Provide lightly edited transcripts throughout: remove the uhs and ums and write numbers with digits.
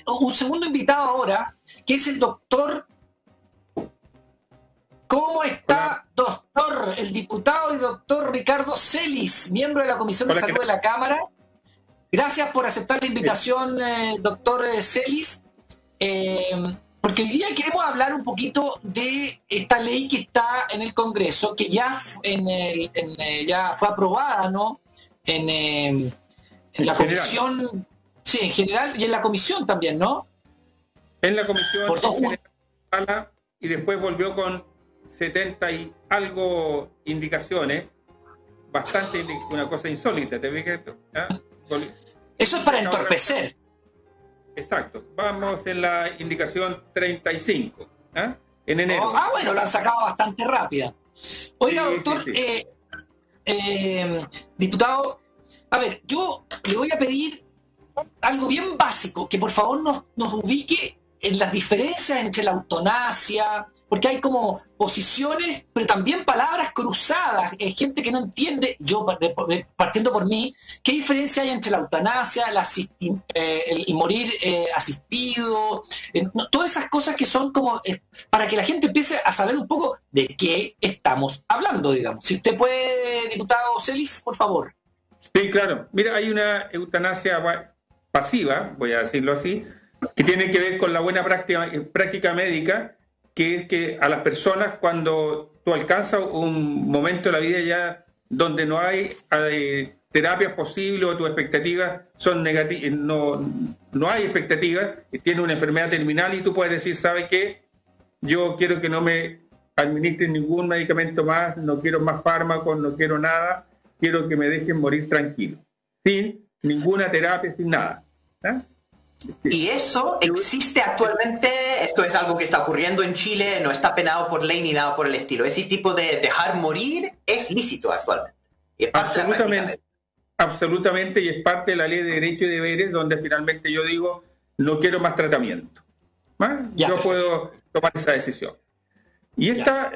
un segundo invitado ahora, que es el doctor. ¿Cómo está, doctor? El diputado y doctor Ricardo Celis, miembro de la Comisión de Salud de la Cámara. Gracias por aceptar la invitación, doctor Celis. Porque hoy día queremos hablar un poquito de esta ley que está en el Congreso, que ya, ya fue aprobada, ¿no? En la comisión, sí, en general, y en la comisión también, ¿no? En la comisión y después volvió con 70 y algo indicaciones, bastante, una cosa insólita, ¿te ves? Eso es para entorpecer. Exacto, vamos en la indicación 35, en enero. Bueno, lo han sacado bastante rápida. Oiga, sí, doctor, sí. Diputado, a ver, yo le voy a pedir algo bien básico, que por favor nos ubique en las diferencias entre la eutanasia, porque hay como posiciones, pero también palabras cruzadas, gente que no entiende, yo partiendo por mí, ¿qué diferencia hay entre la eutanasia, el morir asistido? Todas esas cosas que son como, para que la gente empiece a saber un poco de qué estamos hablando, digamos. Si usted puede, diputado Celis, por favor. Sí, claro. Mira, hay una eutanasia pasiva, voy a decirlo así, que tiene que ver con la buena práctica médica, que es que a las personas, cuando tú alcanzas un momento de la vida ya donde no hay terapias posibles o tus expectativas son negativas, no hay expectativas, tienes una enfermedad terminal y tú puedes decir, ¿sabe qué? Yo quiero que no me administren ningún medicamento más, no quiero más fármacos, no quiero nada, quiero que me dejen morir tranquilo, sin ninguna terapia, sin nada. Y eso existe actualmente, esto es algo que está ocurriendo en Chile, no está penado por ley ni nada por el estilo. Ese tipo de dejar morir es lícito actualmente. Absolutamente, y es parte de la ley de derechos y deberes, donde finalmente yo digo, no quiero más tratamiento. Yo puedo tomar esa decisión. Y está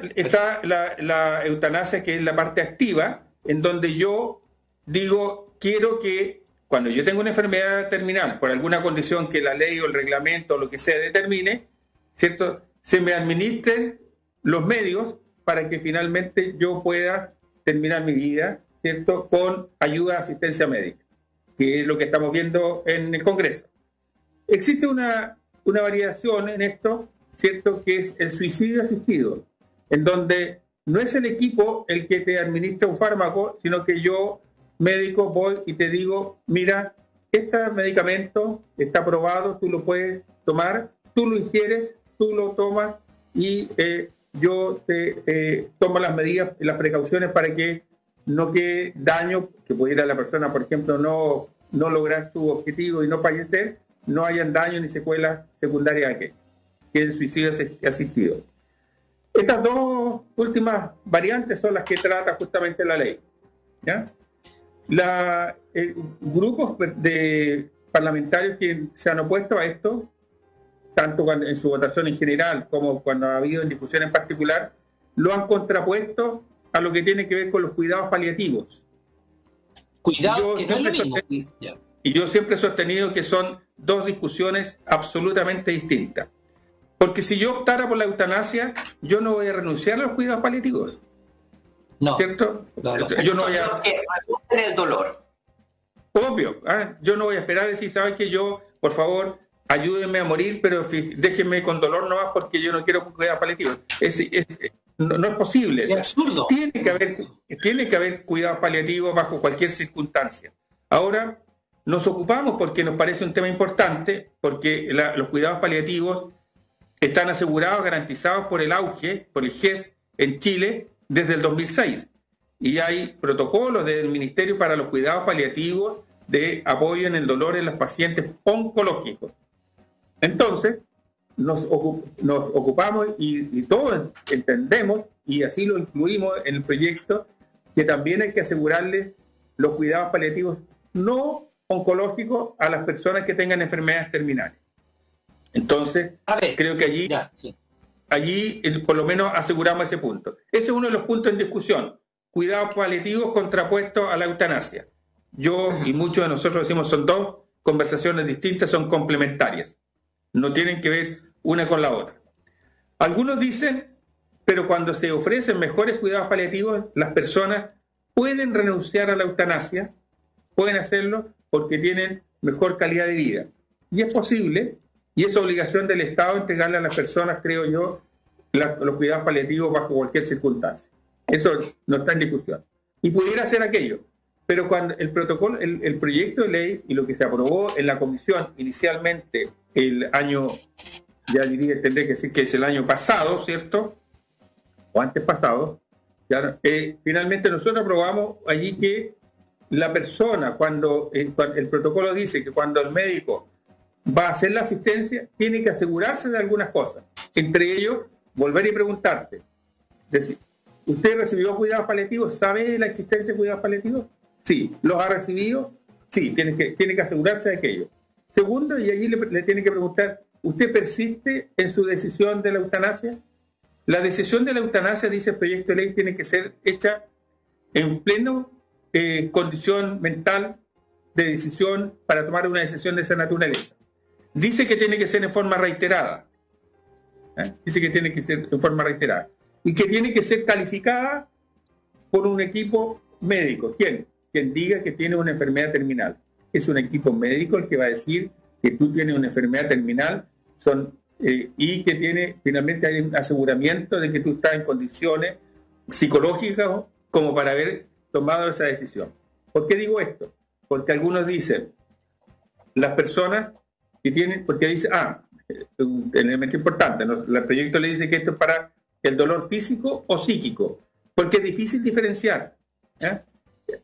la eutanasia, que es la parte activa, en donde yo digo, quiero que cuando yo tengo una enfermedad terminal, por alguna condición que la ley o el reglamento o lo que sea determine, ¿cierto?, se me administren los medios para que finalmente yo pueda terminar mi vida, ¿cierto?, con ayuda de asistencia médica, que es lo que estamos viendo en el Congreso. Existe una variación en esto, ¿cierto?, que es el suicidio asistido, en donde no es el equipo el que te administra un fármaco, sino que yo, médico, voy y te digo, mira, este medicamento está aprobado, tú lo puedes tomar, tú lo ingieres, tú lo tomas y yo te tomo las medidas y las precauciones para que no quede daño, que pudiera la persona, por ejemplo, no lograr su objetivo y no fallecer, no hayan daño ni secuelas secundarias que es el suicidio asistido. Estas dos últimas variantes son las que trata justamente la ley, ¿ya? Grupos de parlamentarios que se han opuesto a esto, tanto en su votación en general como cuando ha habido en discusión en particular, lo han contrapuesto a lo que tiene que ver con los cuidados paliativos. Y yo siempre he sostenido que son dos discusiones absolutamente distintas. Porque si yo optara por la eutanasia, yo no voy a renunciar a los cuidados paliativos. No. ¿Cierto? No. Yo no voy a... el dolor. Obvio. Yo no voy a esperar a decir, ¿sabes qué? Yo, por favor, ayúdenme a morir, pero déjenme con dolor nomás porque yo no quiero cuidados paliativos. No es posible. Es absurdo. Tiene que haber cuidados paliativos bajo cualquier circunstancia. Ahora, nos ocupamos porque nos parece un tema importante, porque los cuidados paliativos están asegurados, garantizados por el auge, por el GES en Chile, desde el 2006. Y hay protocolos del Ministerio para los cuidados paliativos de apoyo en el dolor en los pacientes oncológicos. Entonces, nos ocupamos y todos entendemos, y así lo incluimos en el proyecto, que también hay que asegurarles los cuidados paliativos no oncológicos a las personas que tengan enfermedades terminales. Entonces, creo que allí por lo menos aseguramos ese punto. Ese es uno de los puntos en discusión. Cuidados paliativos contrapuestos a la eutanasia. Yo y muchos de nosotros decimos son dos conversaciones distintas, son complementarias. No tienen que ver una con la otra. Algunos dicen, pero cuando se ofrecen mejores cuidados paliativos, las personas pueden renunciar a la eutanasia, pueden hacerlo porque tienen mejor calidad de vida. Y es posible, y es obligación del Estado entregarle a las personas, creo yo, los cuidados paliativos bajo cualquier circunstancia. Eso no está en discusión. Y pudiera hacer aquello. Pero cuando el protocolo, el proyecto de ley y lo que se aprobó en la comisión inicialmente el año, ya diría, tendré que decir que es el año pasado, ¿cierto? O antes pasado, ya, finalmente nosotros aprobamos allí que la persona, cuando el protocolo dice que cuando el médico va a hacer la asistencia, tiene que asegurarse de algunas cosas. Entre ellos, volver y preguntarte. Es decir, ¿usted recibió cuidados paliativos? ¿Sabe de la existencia de cuidados paliativos? Sí. ¿Los ha recibido? Sí, tiene que asegurarse de aquello. Segundo, y allí le tiene que preguntar, ¿usted persiste en su decisión de la eutanasia? La decisión de la eutanasia, dice el proyecto de ley, tiene que ser hecha en pleno condición mental de decisión para tomar una decisión de esa naturaleza. Dice que tiene que ser en forma reiterada. Dice que tiene que ser en forma reiterada. Y que tiene que ser calificada por un equipo médico. ¿Quién? Quien diga que tiene una enfermedad terminal. Es un equipo médico el que va a decir que tú tienes una enfermedad terminal y que tiene, finalmente hay un aseguramiento de que tú estás en condiciones psicológicas como para haber tomado esa decisión. ¿Por qué digo esto? Porque algunos dicen, las personas que tienen, porque dice, un elemento importante, el proyecto le dice que esto es para el dolor físico o psíquico, porque es difícil diferenciar.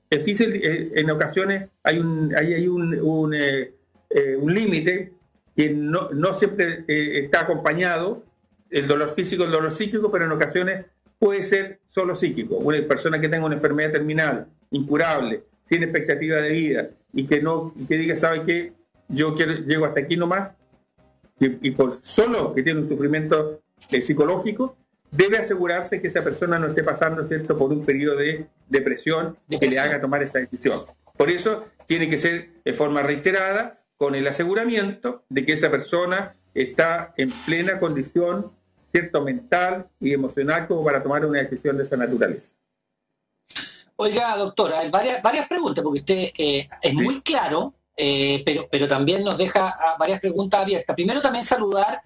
Es difícil, en ocasiones hay un límite que no siempre está acompañado, el dolor físico, el dolor psíquico, pero en ocasiones puede ser solo psíquico. Una persona que tenga una enfermedad terminal, incurable, sin expectativa de vida, y que diga, ¿sabe qué? Yo llego hasta aquí nomás, y por solo que tiene un sufrimiento psicológico, debe asegurarse que esa persona no esté pasando, ¿cierto?, por un periodo de depresión que le haga tomar esa decisión. Por eso tiene que ser de forma reiterada, con el aseguramiento de que esa persona está en plena condición, ¿cierto?, mental y emocional como para tomar una decisión de esa naturaleza. Oiga, doctora, hay varias preguntas, porque usted es muy claro, pero también nos deja varias preguntas abiertas. Primero, también saludar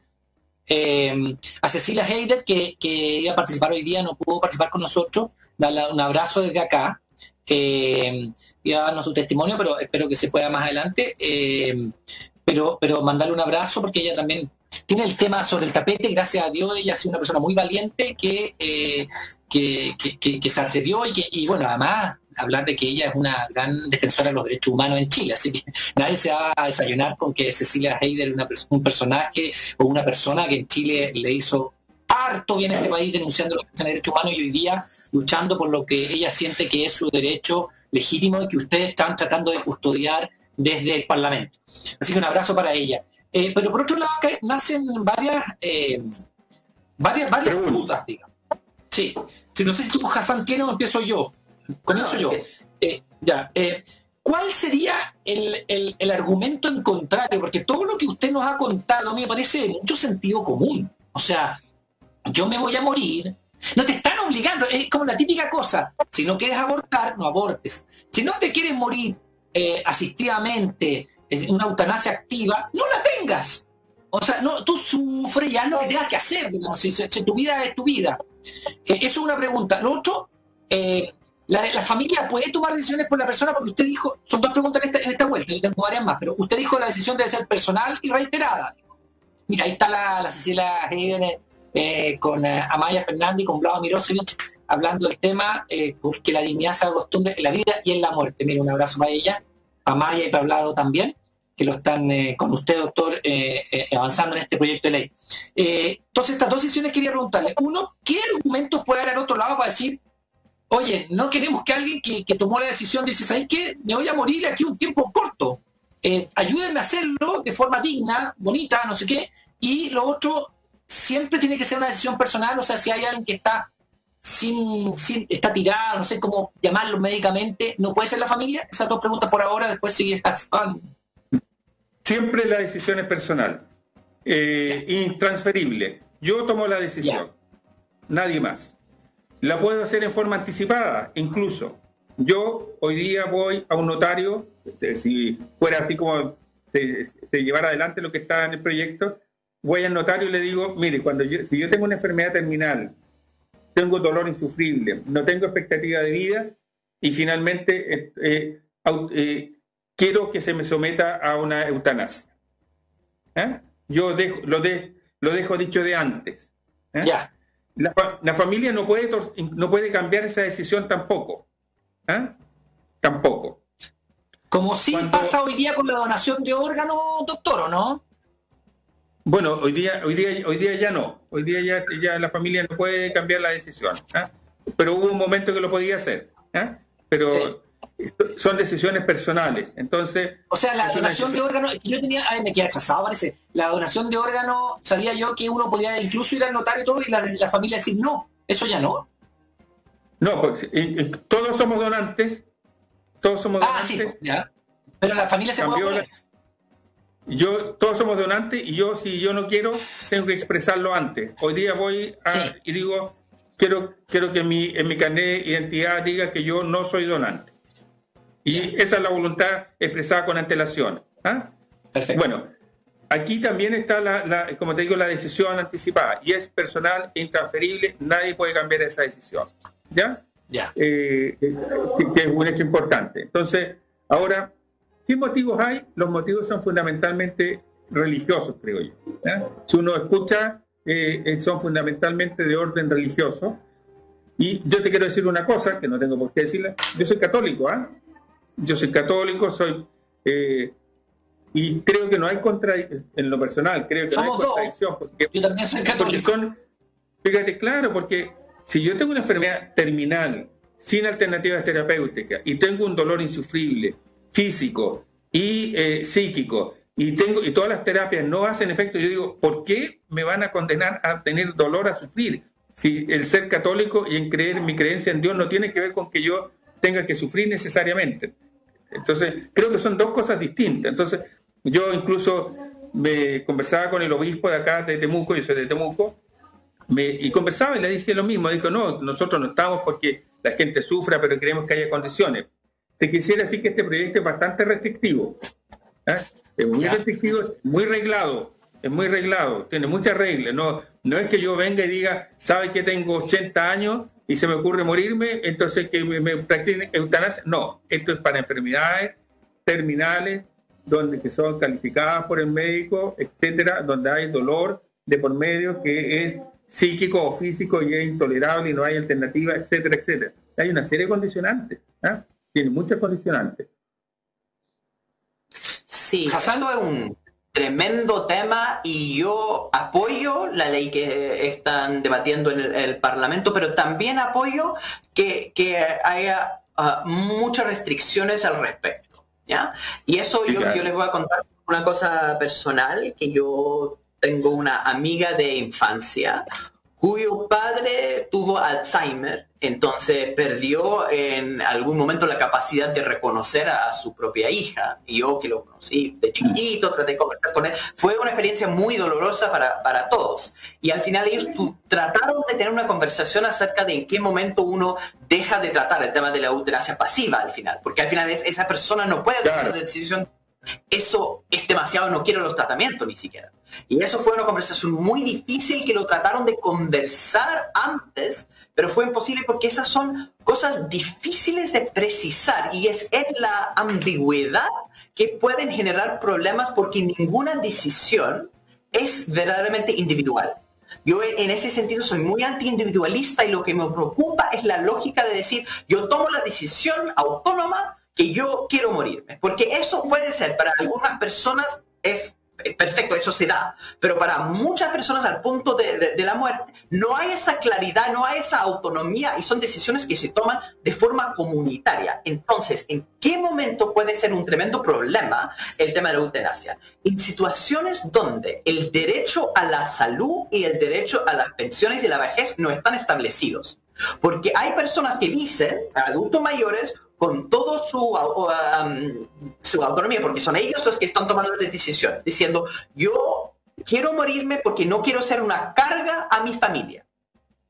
a Cecilia Heider, que iba a participar hoy día, no pudo participar con nosotros. Darle un abrazo desde acá. Iba a darnos su testimonio, pero espero que se pueda más adelante. Pero mandarle un abrazo, porque ella también tiene el tema sobre el tapete. Gracias a Dios, ella ha sido una persona muy valiente que se atrevió y bueno, además hablar de que ella es una gran defensora de los derechos humanos en Chile, así que nadie se va a desayunar con que Cecilia Heider es un personaje o una persona que en Chile le hizo harto bien a este país denunciando los derechos humanos y hoy día luchando por lo que ella siente que es su derecho legítimo y que ustedes están tratando de custodiar desde el Parlamento. Así que un abrazo para ella. Pero por otro lado, nacen varias preguntas, digamos. Sí. No sé si tú, Hassan, tienes o empiezo yo. Comienzo yo. ¿Cuál sería el argumento en contrario? Porque todo lo que usted nos ha contado a mí me parece de mucho sentido común. O sea, yo me voy a morir. No te están obligando. Es como la típica cosa. Si no quieres abortar, no abortes. Si no te quieres morir asistidamente, una eutanasia activa, no la tengas. O sea, no, tú sufres y haz lo que tengas que hacer. Digamos, si tu vida es tu vida. Eso es una pregunta. Lo otro, la familia puede tomar decisiones por la persona, porque usted dijo, son dos preguntas en esta vuelta, yo tengo varias más, pero usted dijo la decisión debe ser personal y reiterada. Mira, ahí está la Cecilia Heider con Amaya Fernández y con Vlado Mirosevic hablando del tema, porque la dignidad se acostumbra en la vida y en la muerte. Mira, un abrazo para ella, a Amaya y para Vlado también, que lo están con usted, doctor, avanzando en este proyecto de ley. Entonces, estas dos decisiones quería preguntarle. Uno, ¿qué argumentos puede haber al otro lado para decir, oye, no queremos que alguien que tomó la decisión dice, ¿sabes qué? Me voy a morir aquí un tiempo corto. Ayúdenme a hacerlo de forma digna, bonita, no sé qué. Y lo otro, siempre tiene que ser una decisión personal. O sea, si hay alguien que está está tirado, no sé cómo llamarlo médicamente, ¿no puede ser la familia? Esas dos preguntas por ahora, después sigue Hassan. Siempre la decisión es personal, intransferible. Yo tomo la decisión, nadie más. La puedo hacer en forma anticipada, incluso. Yo hoy día voy a un notario, si fuera así como se llevara adelante lo que está en el proyecto, voy al notario y le digo, mire, si yo tengo una enfermedad terminal, tengo dolor insufrible, no tengo expectativa de vida y finalmente quiero que se me someta a una eutanasia. Yo lo dejo dicho de antes. Ya. La familia no puede cambiar esa decisión tampoco. Tampoco. Como sí pasa hoy día con la donación de órganos, doctor, ¿o no? Bueno, hoy día ya no. Hoy día ya la familia no puede cambiar la decisión. Pero hubo un momento que lo podía hacer. Pero son decisiones personales. Entonces, o sea, la donación de órganos, yo tenía, me quedé atrasado, parece. La donación de órganos, sabía yo que uno podía incluso ir al notario y todo, y la familia decir no. ¿Eso ya no? No, pues todos somos donantes. Todos somos donantes. Sí, ya. Pero la familia se puede todos somos donantes y si yo no quiero, tengo que expresarlo antes. Hoy día voy y digo, quiero que en mi carnet de identidad diga que yo no soy donante. Y esa es la voluntad expresada con antelación. Perfecto. Bueno, aquí también está, como te digo, la decisión anticipada. Y es personal, intransferible, nadie puede cambiar esa decisión. ¿Ya? Ya. Que es un hecho importante. Entonces, ahora, ¿qué motivos hay? Los motivos son fundamentalmente religiosos, creo yo. Si uno escucha, son fundamentalmente de orden religioso. Y yo te quiero decir una cosa, que no tengo por qué decirla. Yo soy católico, Yo soy católico, y creo que no hay contradicción, en lo personal, creo que no hay contradicción. Porque, yo también soy católico. Fíjate, claro, porque si yo tengo una enfermedad terminal, sin alternativas terapéuticas, y tengo un dolor insufrible, físico y psíquico, y todas las terapias no hacen efecto, yo digo, ¿por qué me van a condenar a tener dolor, a sufrir? Si el ser católico y en creer en mi creencia en Dios no tiene que ver con que yo tenga que sufrir necesariamente. Entonces, creo que son dos cosas distintas. Entonces, yo incluso me conversaba con el obispo de acá, de Temuco, yo soy de Temuco, y conversaba y le dije lo mismo. Dijo, no, nosotros no estamos porque la gente sufra, pero queremos que haya condiciones. Te quisiera decir que este proyecto es bastante restrictivo. Es muy restrictivo, muy reglado, tiene muchas reglas. No es que yo venga y diga, ¿sabe que tengo 80 años y se me ocurre morirme, entonces que me practiquen eutanasia? No, esto es para enfermedades terminales, que son calificadas por el médico, etcétera, donde hay dolor de por medio que es psíquico o físico y es intolerable y no hay alternativa, etcétera, etcétera. Hay una serie de condicionantes, tiene muchas condicionantes. Sí, esto es un tremendo tema y yo apoyo la ley que están debatiendo en el Parlamento, pero también apoyo que haya muchas restricciones al respecto, ¿ya? Y eso yo les voy a contar una cosa personal, que yo tengo una amiga de infancia cuyo padre tuvo Alzheimer, entonces perdió en algún momento la capacidad de reconocer a su propia hija. Y yo, que lo conocí de chiquitito, traté de conversar con él, fue una experiencia muy dolorosa para todos. Y al final ellos trataron de tener una conversación acerca de en qué momento uno deja de tratar el tema de la eutanasia pasiva al final, porque al final esa persona no puede tomar la decisión. Eso es demasiado, no quiero los tratamientos ni siquiera. Y eso fue una conversación muy difícil que lo trataron de conversar antes, pero fue imposible porque esas son cosas difíciles de precisar y es en la ambigüedad que pueden generar problemas porque ninguna decisión es verdaderamente individual. Yo en ese sentido soy muy anti-individualista y lo que me preocupa es la lógica de decir, yo tomo la decisión autónoma que yo quiero morirme, porque eso puede ser, para algunas personas es perfecto, eso se da, pero para muchas personas al punto de la muerte no hay esa claridad, no hay esa autonomía y son decisiones que se toman de forma comunitaria. Entonces, ¿en qué momento puede ser un tremendo problema el tema de la eutanasia? En situaciones donde el derecho a la salud y el derecho a las pensiones y la vejez no están establecidos. Porque hay personas que dicen, adultos mayores, con todo su autonomía, porque son ellos los que están tomando la decisión, diciendo, yo quiero morirme porque no quiero ser una carga a mi familia.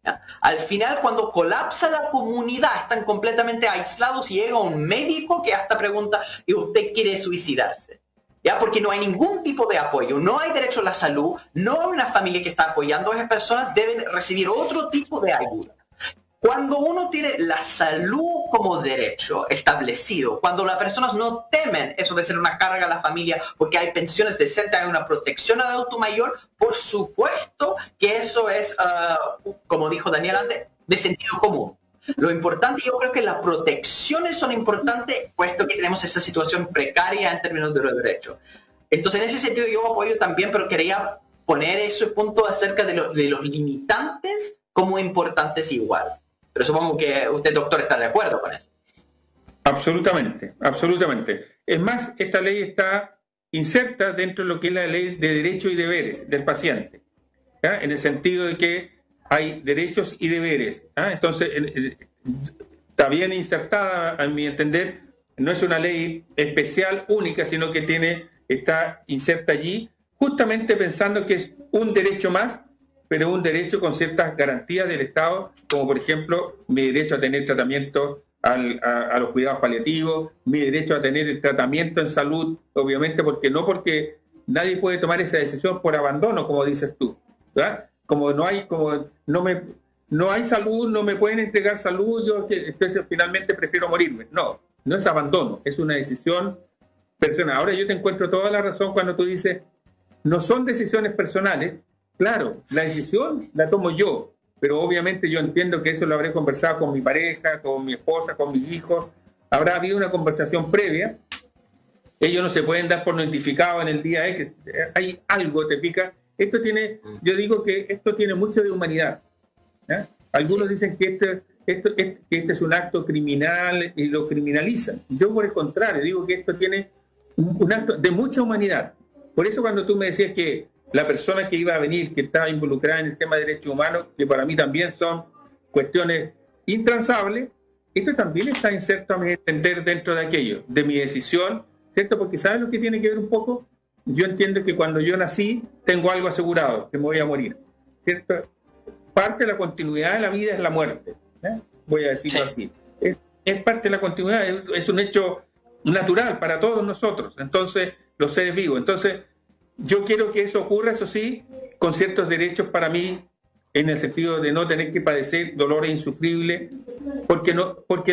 ¿Ya? Al final, cuando colapsa la comunidad, están completamente aislados y llega un médico que hasta pregunta, ¿y usted quiere suicidarse? ¿Ya? Porque no hay ningún tipo de apoyo, no hay derecho a la salud, no hay una familia que está apoyando a esas personas, deben recibir otro tipo de ayuda. Cuando uno tiene la salud como derecho establecido, cuando las personas no temen eso de ser una carga a la familia porque hay pensiones decentes, hay una protección al adulto mayor, por supuesto que eso es, como dijo Daniel antes, de sentido común. Lo importante, yo creo que las protecciones son importantes, puesto que tenemos esa situación precaria en términos de los derechos. Entonces, en ese sentido, yo apoyo también, pero quería poner ese punto acerca de los limitantes como importantes igual. Pero supongo que usted, doctor, está de acuerdo con eso. Absolutamente, absolutamente. Es más, esta ley está inserta dentro de lo que es la ley de derechos y deberes del paciente, ¿ya? En el sentido de que hay derechos y deberes, ¿ya? Entonces, está bien insertada, a mi entender, no es una ley especial, única, sino que está inserta allí, justamente pensando que es un derecho más, pero un derecho con ciertas garantías del Estado, como por ejemplo mi derecho a tener tratamiento a los cuidados paliativos, mi derecho a tener el tratamiento en salud, obviamente porque nadie puede tomar esa decisión por abandono, como dices tú, ¿verdad? No hay salud, no me pueden entregar salud, entonces finalmente prefiero morirme. No es abandono, es una decisión personal. Ahora yo te encuentro toda la razón cuando tú dices, no son decisiones personales. Claro, la decisión la tomo yo, pero obviamente yo entiendo que eso lo habré conversado con mi pareja, con mi esposa, con mis hijos. Habrá habido una conversación previa. Ellos no se pueden dar por notificados en el día X. Hay algo, te pica. Yo digo que esto tiene mucho de humanidad, ¿eh? Algunos dicen que este es un acto criminal y lo criminalizan. Yo por el contrario digo que esto tiene un acto de mucha humanidad. Por eso cuando tú me decías que la persona que iba a venir, que estaba involucrada en el tema de derechos humanos, que para mí también son cuestiones intransables, esto también está inserto a mi entender dentro de aquello, de mi decisión, ¿cierto? Porque ¿sabes lo que tiene que ver un poco? Yo entiendo que cuando yo nací, tengo algo asegurado, que me voy a morir, ¿cierto? Parte de la continuidad de la vida es la muerte, ¿eh? Voy a decirlo así. Es parte de la continuidad, es un hecho natural para todos nosotros, entonces, los seres vivos. Entonces, yo quiero que eso ocurra, eso sí, con ciertos derechos para mí, en el sentido de no tener que padecer dolores insufribles, porque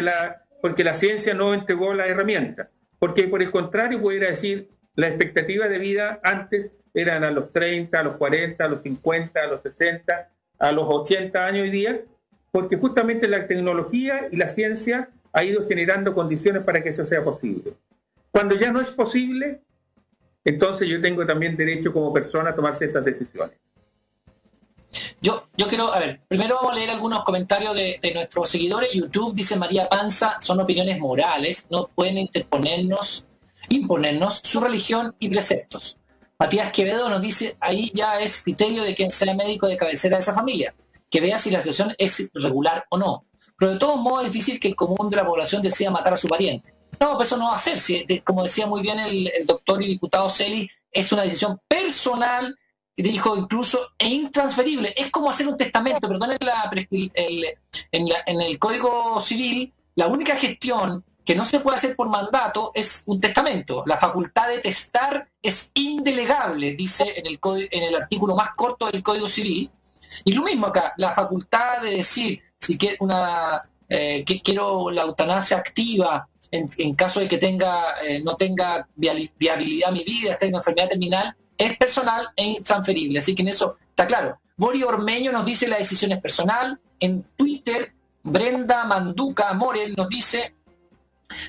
la ciencia no entregó la herramienta. Porque por el contrario, pudiera decir, la expectativa de vida antes eran a los 30, a los 40, a los 50, a los 60, a los 80 años hoy día, porque justamente la tecnología y la ciencia ha ido generando condiciones para que eso sea posible. Cuando ya no es posible, entonces yo tengo también derecho como persona a tomar ciertas decisiones. Yo quiero, primero vamos a leer algunos comentarios de nuestros seguidores. YouTube dice María Panza, son opiniones morales, no pueden imponernos su religión y preceptos. Matías Quevedo nos dice, ahí ya es criterio de quien sea médico de cabecera de esa familia, que vea si la situación es regular o no. Pero de todos modos es difícil que el común de la población decida matar a su pariente. No, pues eso no va a ser. Como decía muy bien el doctor y diputado Celi, es una decisión personal, dijo incluso, e intransferible. Es como hacer un testamento, perdón, en el Código Civil, la única gestión que no se puede hacer por mandato es un testamento. La facultad de testar es indelegable, dice en el artículo más corto del Código Civil. Y lo mismo acá, la facultad de decir si quiero quiero la eutanasia activa en caso de que no tenga viabilidad mi vida, tenga enfermedad terminal, es personal e intransferible. Así que en eso está claro. Bori Ormeño nos dice la decisión es personal. En Twitter, Brenda Manduca Morel nos dice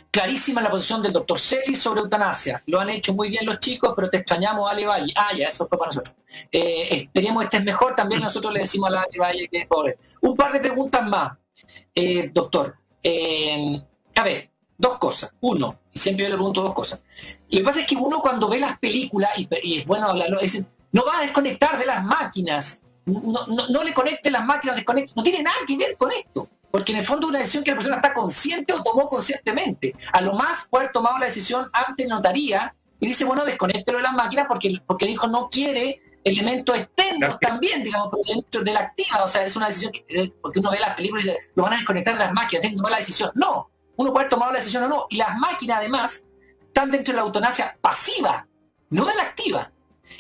clarísima la posición del doctor Celi sobre eutanasia. Lo han hecho muy bien los chicos, pero te extrañamos, Ale Valle. Ya, eso fue para nosotros. Esperemos estés mejor. También nosotros le decimos a la Ale Valle que es pobre. Un par de preguntas más, doctor. A ver, dos cosas. Uno, y siempre yo le pregunto dos cosas. Lo que pasa es que uno cuando ve las películas, y es bueno hablarlo, dice, no va a desconectar de las máquinas. No le conecte las máquinas, desconecte. No tiene nada que ver con esto. porque en el fondo es una decisión que la persona está consciente o tomó conscientemente. A lo más puede haber tomado la decisión ante notaría y dice, bueno, desconéctelo de las máquinas porque dijo no quiere elementos externos también, digamos, dentro de la activa. O sea, es una decisión que, porque uno ve las películas y dice, lo van a desconectar de las máquinas, tienen que tomar la decisión. No, uno puede haber tomado la decisión o no. Y las máquinas, además, están dentro de la eutanasia pasiva, no de la activa.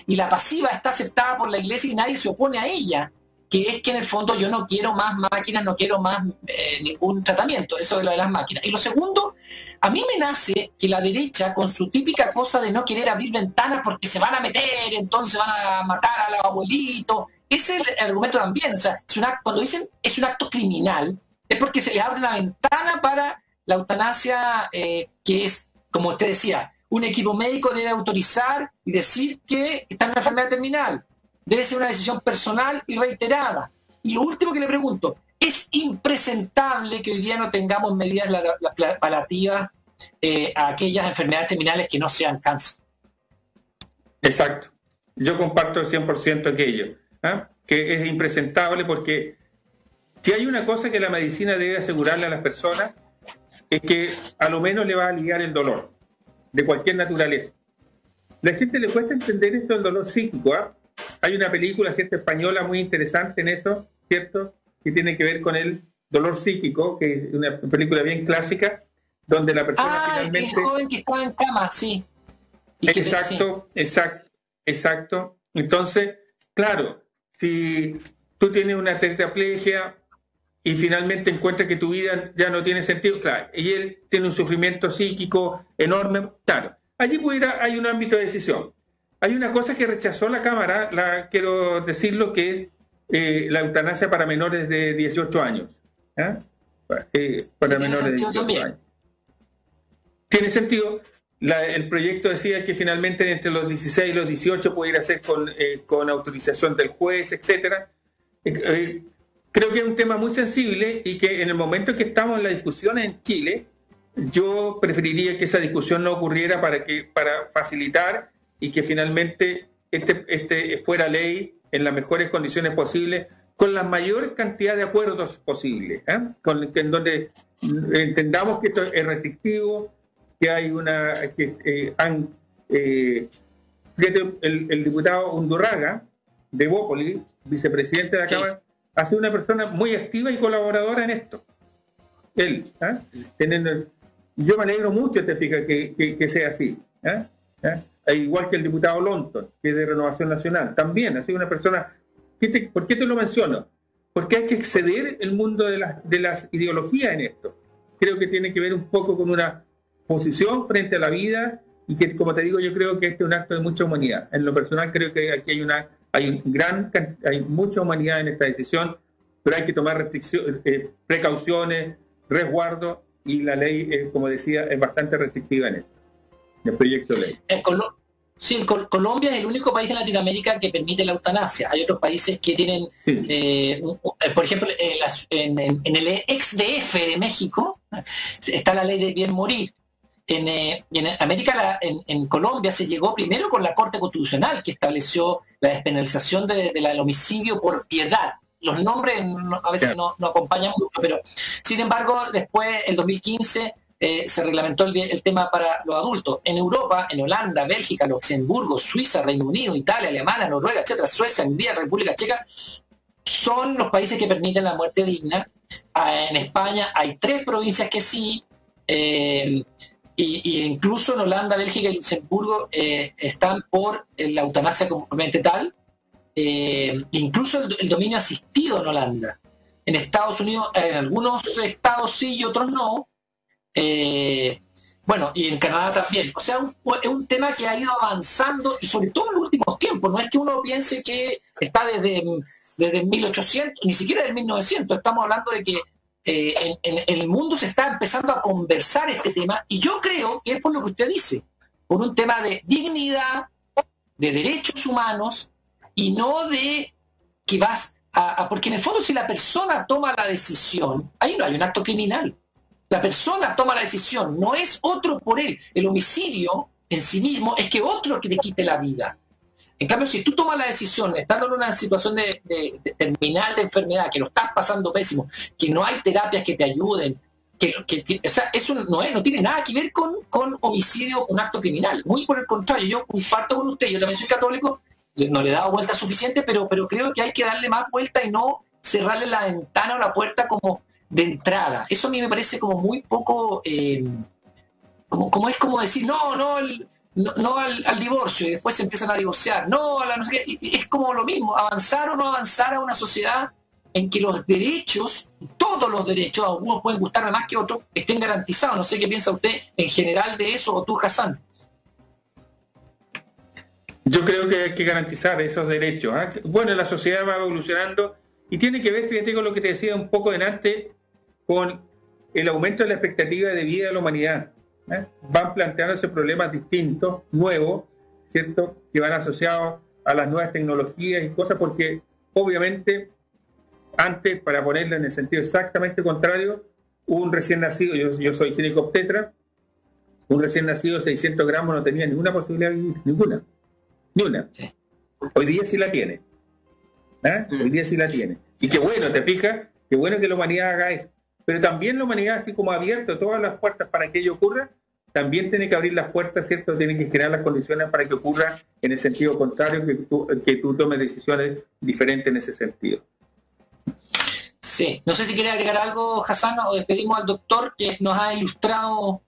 Y la pasiva está aceptada por la Iglesia y nadie se opone a ella, que es que en el fondo yo no quiero más máquinas, no quiero más ningún tratamiento, eso de lo de las máquinas. Y lo segundo, a mí me nace que la derecha, con su típica cosa de no querer abrir ventanas porque se van a meter, entonces van a matar a los abuelitos, ese es el argumento también. O sea, cuando dicen es un acto criminal, es porque se les abre una ventana para la eutanasia, que es, como usted decía, un equipo médico debe autorizar y decir que está en una enfermedad terminal. Debe ser una decisión personal y reiterada. Y lo último que le pregunto, es impresentable que hoy día no tengamos medidas paliativas a aquellas enfermedades terminales que no sean cáncer. Exacto. Yo comparto el 100% aquello. Que es impresentable porque si hay una cosa que la medicina debe asegurarle a las personas es que a lo menos le va a aliviar el dolor de cualquier naturaleza. La gente le cuesta entender esto del dolor psíquico. Hay una película, ¿cierto?, española muy interesante en eso, ¿cierto?, que tiene que ver con el dolor psíquico, que es una película bien clásica, donde la persona finalmente... el joven que estaba en cama, sí. Exacto. Entonces, claro, si tú tienes una tetraplegia y finalmente encuentras que tu vida ya no tiene sentido, claro, y él tiene un sufrimiento psíquico enorme, claro, allí hay un ámbito de decisión. Hay una cosa que rechazó la Cámara, quiero decirlo, que es la eutanasia para menores de 18 años. Para menores de 18 años. Tiene sentido. El proyecto decía que finalmente entre los 16 y los 18 pudiera ser con autorización del juez, etc. Creo que es un tema muy sensible y que en el momento en que estamos en la discusión en Chile, yo preferiría que esa discusión no ocurriera para facilitar y que finalmente este fuera ley en las mejores condiciones posibles, con la mayor cantidad de acuerdos posibles, en donde entendamos que esto es restrictivo, que hay el diputado Undurraga de Bópoli, vicepresidente de la Cámara, ha sido una persona muy activa y colaboradora en esto. Él, yo me alegro mucho, te fijas, que sea así. Igual que el diputado Lonton, que es de Renovación Nacional, también ha sido una persona... ¿Por qué te lo menciono? Porque hay que exceder el mundo de las ideologías en esto. Creo que tiene que ver un poco con una posición frente a la vida y que, como te digo, yo creo que este es un acto de mucha humanidad. En lo personal creo que aquí hay mucha humanidad en esta decisión, pero hay que tomar precauciones, resguardo, y la ley, como decía, es bastante restrictiva en esto. El proyecto de ley. Colombia es el único país en Latinoamérica que permite la eutanasia. Hay otros países que tienen, por ejemplo, en el ex-DF de México está la ley de bien morir. En América, en Colombia se llegó primero con la Corte Constitucional, que estableció la despenalización del homicidio por piedad. Los nombres a veces no acompañan mucho, pero sin embargo, después, en 2015, se reglamentó el tema para los adultos. En Europa, en Holanda, Bélgica, Luxemburgo, Suiza, Reino Unido, Italia, Alemania, Noruega, etcétera, Suecia, Hungría, República Checa, son los países que permiten la muerte digna. En España hay 3 provincias que sí, y incluso en Holanda, Bélgica y Luxemburgo están por la eutanasia completamente tal, incluso el dominio asistido en Holanda. En Estados Unidos, en algunos estados sí y otros no. Bueno, y en Canadá también. O sea, es un tema que ha ido avanzando y sobre todo en los últimos tiempos. No es que uno piense que está desde 1800, ni siquiera desde 1900. Estamos hablando de que en el mundo se está empezando a conversar este tema, y yo creo que es por lo que usted dice, por un tema de dignidad, de derechos humanos, y no de que vas porque en el fondo si la persona toma la decisión, ahí no hay un acto criminal. La persona toma la decisión, no es otro por él. El homicidio en sí mismo es que otro que te quite la vida. En cambio, si tú tomas la decisión, estando en una situación de terminal de enfermedad, que lo estás pasando pésimo, que no hay terapias que te ayuden, o sea, eso no tiene nada que ver con homicidio o un acto criminal. Muy por el contrario, yo comparto con usted, yo también soy católico, no le he dado vuelta suficiente, pero creo que hay que darle más vuelta y no cerrarle la ventana o la puerta como de entrada. Eso a mí me parece como muy poco, como es como decir, no al divorcio, y después se empiezan a divorciar, no a la no sé qué. Es como lo mismo, avanzar o no avanzar a una sociedad en que los derechos, todos los derechos, algunos pueden gustarme más que otros, estén garantizados. No sé qué piensa usted en general de eso, o tú, Hassan. Yo creo que hay que garantizar esos derechos. Bueno, la sociedad va evolucionando y tiene que ver, fíjate, con lo que te decía un poco delante, con el aumento de la expectativa de vida de la humanidad. Van planteándose problemas distintos, nuevos, ¿cierto?, que van asociados a las nuevas tecnologías y cosas, porque obviamente antes, para ponerlo en el sentido exactamente contrario, un recién nacido, yo soy ginecobstetra, un recién nacido 600 gramos no tenía ninguna posibilidad de vivir, ninguna, ni una. Hoy día sí la tiene. Hoy día sí la tiene. Y qué bueno, te fijas, qué bueno que la humanidad haga eso. Pero también la humanidad, así como ha abierto todas las puertas para que ello ocurra, también tiene que abrir las puertas, ¿cierto? Tiene que crear las condiciones para que ocurra en el sentido contrario, que tú tomes decisiones diferentes en ese sentido. Sí, no sé si quiere agregar algo, Hassan, o despedimos al doctor que nos ha ilustrado.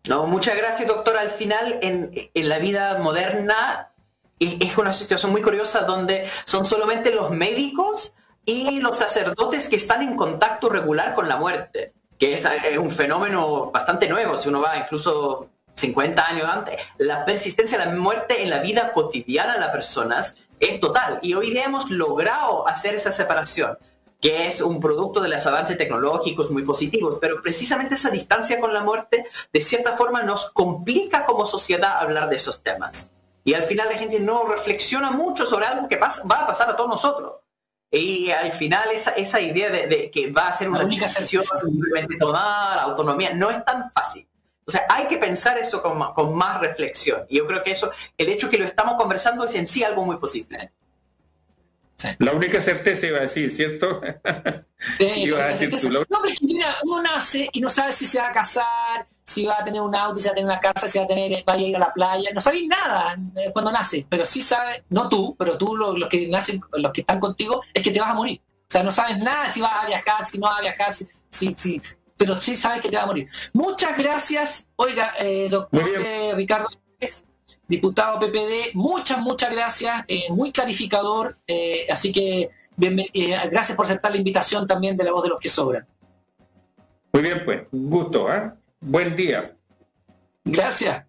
No, muchas gracias, doctor. Al final, en la vida moderna, es una situación muy curiosa donde son solamente los médicos y los sacerdotes que están en contacto regular con la muerte, que es un fenómeno bastante nuevo. Si uno va incluso 50 años antes, la persistencia de la muerte en la vida cotidiana de las personas es total. Y hoy día hemos logrado hacer esa separación, que es un producto de los avances tecnológicos muy positivos, pero precisamente esa distancia con la muerte, de cierta forma, nos complica como sociedad hablar de esos temas. Y al final la gente no reflexiona mucho sobre algo que va a pasar a todos nosotros. Y al final esa idea de que va a ser una decisión simplemente tomada, autonomía, no es tan fácil. O sea, hay que pensar eso con más reflexión. Y yo creo que eso, el hecho que lo estamos conversando es en sí algo muy posible. Sí. La única certeza iba a decir, ¿cierto? Sí, iba a decir tú. No, pero es que mira, uno nace y no sabe si se va a casar, si va a tener un auto, si va a tener una casa, si va a ir a la playa. No sabéis nada cuando naces, pero sí sabes, no tú, pero tú los que nacen, los que están contigo, es que te vas a morir. O sea, no sabes nada si vas a viajar, si no vas a viajar, pero sí sabes que te vas a morir. Muchas gracias, oiga, doctor Ricardo, diputado PPD, muchas gracias, muy clarificador, así que gracias por aceptar la invitación también de La Voz de los que Sobran. Muy bien, pues, un gusto, buen día. Gracias.